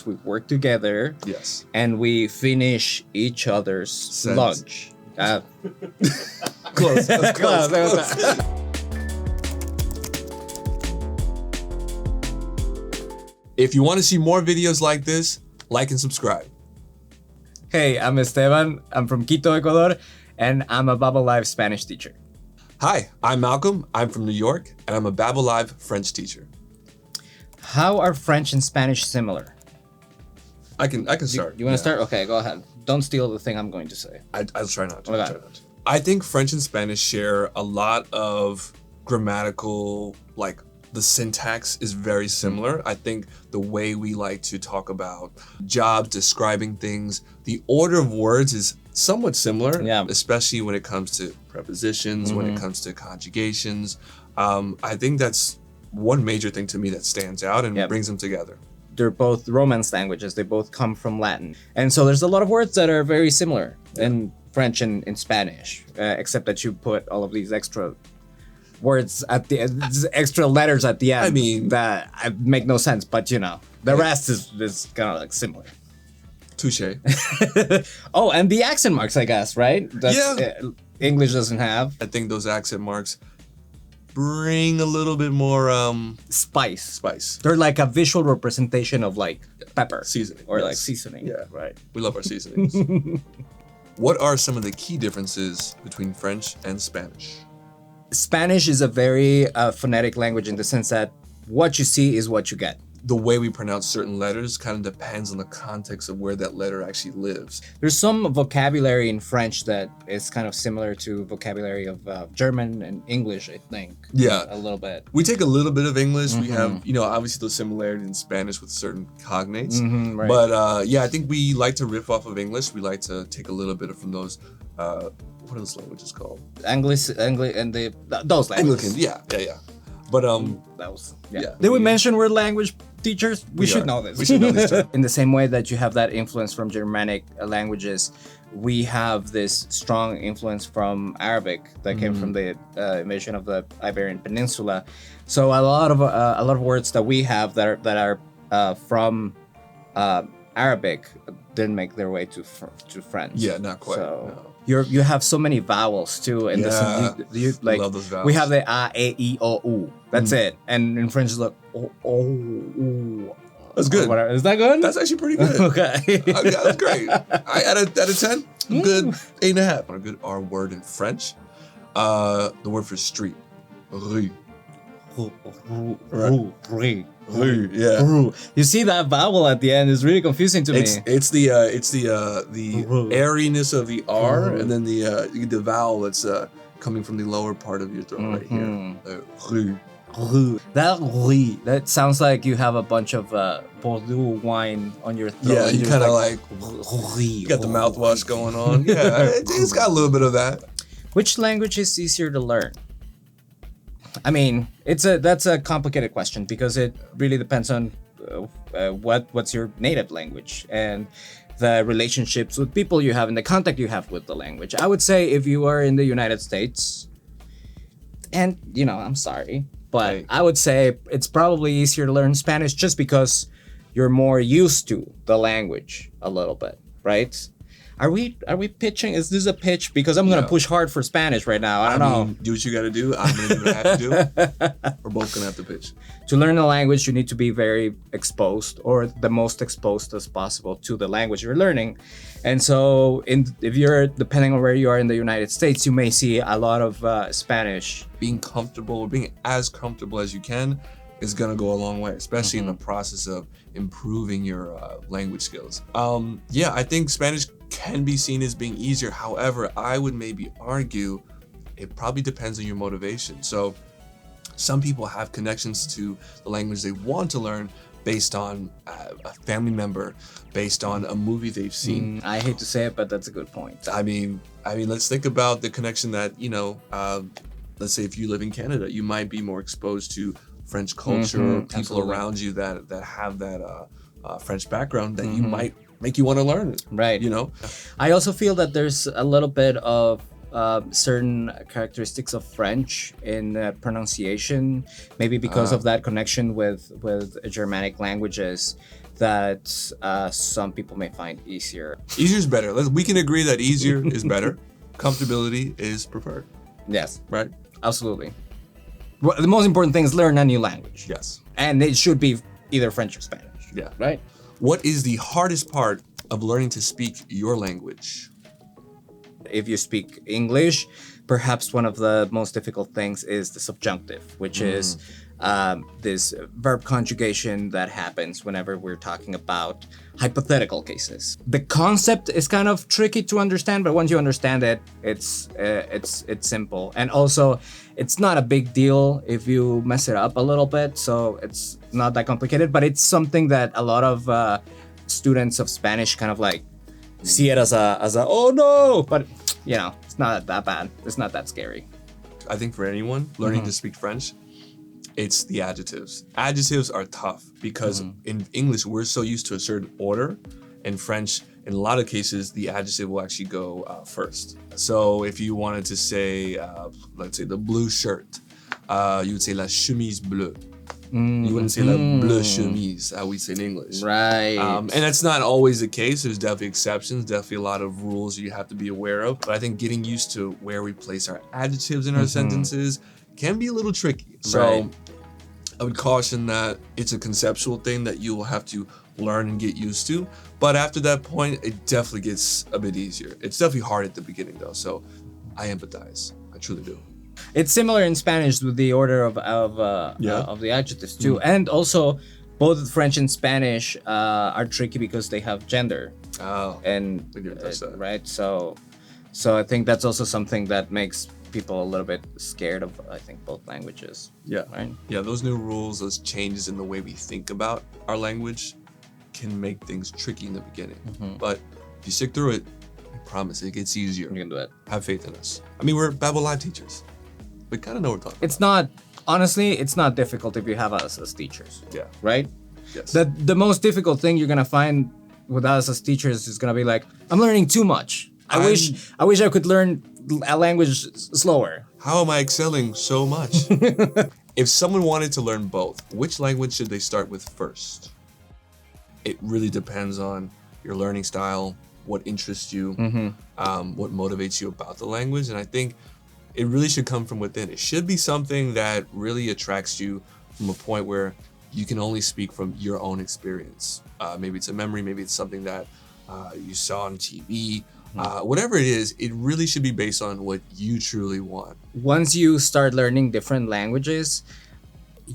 we work together. Yes. And we finish each other's lunch. Close. Close. If you want to see more videos like this, like and subscribe. Hey, I'm Esteban. I'm from Quito, Ecuador, and I'm a Babbel Live Spanish teacher. Hi, I'm Malcolm. I'm from New York, and I'm a Babbel Live French teacher. How are French and Spanish similar? I can start. You want to start? Okay, go ahead. Don't steal the thing I'm going to say. I'll try not to. Okay. I think French and Spanish share a lot of grammatical, like the syntax is very similar. I think the way we like to talk about jobs, describing things, the order of words is somewhat similar, especially when it comes to prepositions, when it comes to conjugations. I think that's one major thing to me that stands out and brings them together. They're both Romance languages. They both come from Latin. And so there's a lot of words that are very similar in French and in Spanish, except that you put all of these extra words at the extra letters at the end. I mean, that make no sense, but you know, the rest is kind of like similar. Touche. Oh, and the accent marks, I guess, right? English doesn't have. I think those accent marks bring a little bit more spice. They're like a visual representation of like pepper, seasoning, or like seasoning. Yeah, right. We love our seasonings. What are some of the key differences between French and Spanish? Spanish is a very phonetic language in the sense that what you see is what you get. The way we pronounce certain letters kind of depends on the context of where that letter actually lives. There's some vocabulary in French that is kind of similar to vocabulary of German and English, I think. Yeah. A little bit. We take a little bit of English. We have, obviously those similarities in Spanish with certain cognates. Right. But I think we like to riff off of English. We like to take a little bit from those, what are those languages called? English, and those languages. Anglican, yeah. But Did we mention we're language teachers? We should know this. We should know this term. In the same way that you have that influence from Germanic languages, we have this strong influence from Arabic that came from the invasion of the Iberian Peninsula. So a lot of words that we have that are from Arabic didn't make their way to French. Yeah, not quite. So no. You have so many vowels too, and you like love those vowels. we have the a, e, I, o, u. That's it. And in French, it's like o. That's good. Whatever. Is that good? That's actually pretty good. Okay. That's great. Out of 10, I'm good 8.5. A good R word in French. The word for street, rue. Rue. Yeah. You see that vowel at the end is really confusing to me. It's the airiness of the R and then the vowel that's coming from the lower part of your throat right here. Rue. That sounds like you have a bunch of Bordeaux wine on your throat. Yeah, you kind of like you got the mouthwash going on. Yeah, it's got a little bit of that. Which language is easier to learn? I mean, that's a complicated question because it really depends on what's your native language and the relationships with people you have and the contact you have with the language. I would say if you are in the United States, and I'm sorry, but I would say it's probably easier to learn Spanish just because you're more used to the language a little bit, right? Are we pitching? Is this a pitch? Because I'm gonna push hard for Spanish right now. I don't know. Do what you gotta do. I'm gonna do what I have to do. We're both gonna have to pitch. To learn a language, you need to be very exposed, or the most exposed as possible to the language you're learning. And so, if you're depending on where you are in the United States, you may see a lot of Spanish. Being comfortable, or being as comfortable as you can, is gonna go a long way, especially in the process of improving your language skills. I think Spanish can be seen as being easier. However, I would maybe argue it probably depends on your motivation. So some people have connections to the language they want to learn based on a family member, based on a movie they've seen. I hate to say it, but that's a good point. I mean, let's think about the connection that, let's say if you live in Canada, you might be more exposed to French culture, people absolutely. around you that have that French background that you might make you want to learn. Right. You know? I also feel that there's a little bit of certain characteristics of French in pronunciation, maybe because of that connection with Germanic languages that some people may find easier. Easier is better. We can agree that easier is better. Comfortability is preferred. Yes, Right? absolutely. Well, the most important thing is learn a new language. Yes. And it should be either French or Spanish. Yeah. Right? What is the hardest part of learning to speak your language? If you speak English, perhaps one of the most difficult things is the subjunctive, which is this verb conjugation that happens whenever we're talking about hypothetical cases. The concept is kind of tricky to understand, but once you understand it, it's simple. And also, it's not a big deal if you mess it up a little bit, so it's not that complicated. But it's something that a lot of students of Spanish kind of like see it as a oh no, but you know, it's not that bad. It's not that scary. I think for anyone learning to speak French, it's the adjectives. Adjectives are tough because in English, we're so used to a certain order. In French, in a lot of cases, the adjective will actually go first. So if you wanted to say, let's say the blue shirt, you would say la chemise bleue. You wouldn't say la bleu chemise, how we say in English. Right. And that's not always the case. There's definitely exceptions, definitely a lot of rules you have to be aware of. But I think getting used to where we place our adjectives in our sentences can be a little tricky. So Right. I would caution that it's a conceptual thing that you will have to learn and get used to. But after that point, it definitely gets a bit easier. It's definitely hard at the beginning though. So I empathize. I truly do. It's similar in Spanish with the order of the adjectives too, and also both French and Spanish are tricky because they have gender, Oh, and I didn't touch that. right. So I think that's also something that makes people a little bit scared of, I think, both languages. Yeah. Right. Yeah, those new rules, those changes in the way we think about our language can make things tricky in the beginning. But if you stick through it, I promise it gets easier. You can do it. Have faith in us. I mean, we're Babbel Live teachers. We kind of know what we're talking It's not honestly, it's not difficult if you have us as teachers. about. Yeah. Right. Yes. The most difficult thing you're gonna find with us as teachers is gonna be like, I'm learning too much. I wish I could learn a language slower. How am I excelling so much? If someone wanted to learn both, which language should they start with first? It really depends on your learning style, what interests you, what motivates you about the language. And I think it really should come from within. It should be something that really attracts you from a point where you can only speak from your own experience. Maybe it's a memory, maybe it's something that you saw on TV. Whatever it is, it really should be based on what you truly want. Once you start learning different languages,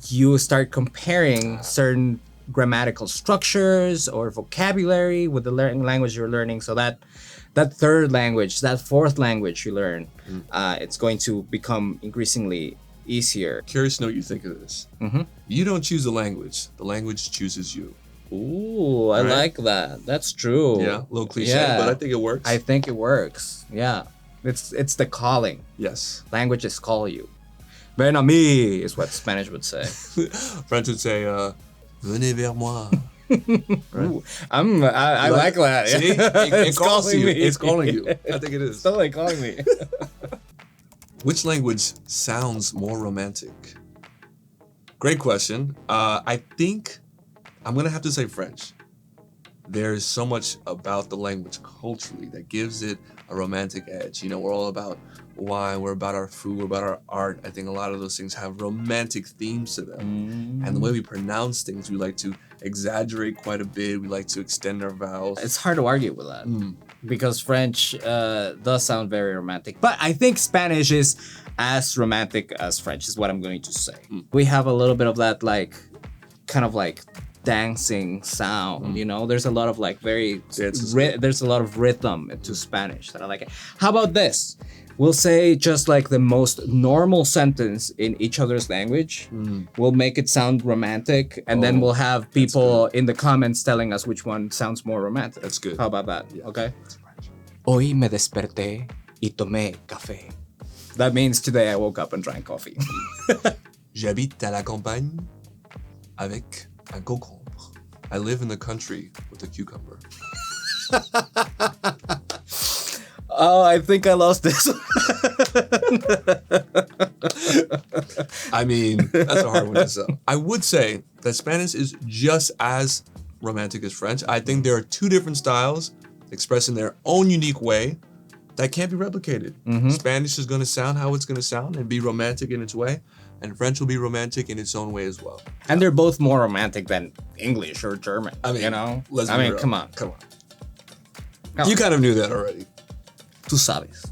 you start comparing certain grammatical structures or vocabulary with the language you're learning. So that third language, that fourth language you learn, it's going to become increasingly easier. Curious to know what you think of this. You don't choose the language chooses you. Ooh, I Right? like that. That's true. Yeah, a little cliche, Yeah. but I think it works. I think it works. Yeah. It's the calling. Yes. Languages call you. Ven a mí is what Spanish would say. French would say, venez vers moi. Ooh, I like that. Yeah. See? It It's calls calling you. me. It's calling you. I think it is. Totally calling me. Which language sounds more romantic? Great question. I think I'm going to have to say French. There's so much about the language culturally that gives it a romantic edge. You know, we're all about wine, we're about our food, we're about our art. I think a lot of those things have romantic themes to them. And the way we pronounce things, we like to exaggerate quite a bit. We like to extend our vowels. It's hard to argue with that because French does sound very romantic. But I think Spanish is as romantic as French, is what I'm going to say. We have a little bit of that, like, kind of like dancing sound, you know? There's a lot of like there's a lot of rhythm to Spanish that I like. How about this? We'll say just like the most normal sentence in each other's language. We'll make it sound romantic, and then we'll have people in the comments telling us which one sounds more romantic. That's good. How about that? Yeah. Okay. Hoy me desperté y tomé café. That means today I woke up and drank coffee. J'habite à la campagne avec un concombre. I live in the country with a cucumber. Oh, I think I lost this. I mean, that's a hard one to sell. I would say that Spanish is just as romantic as French. I think there are two different styles expressed in their own unique way that can't be replicated. Spanish is going to sound how it's going to sound and be romantic in its way, and French will be romantic in its own way as well. And they're both more romantic than English or German. I mean, you know? let's I be mean, real. come on. You kind of knew that already. Tú sabes.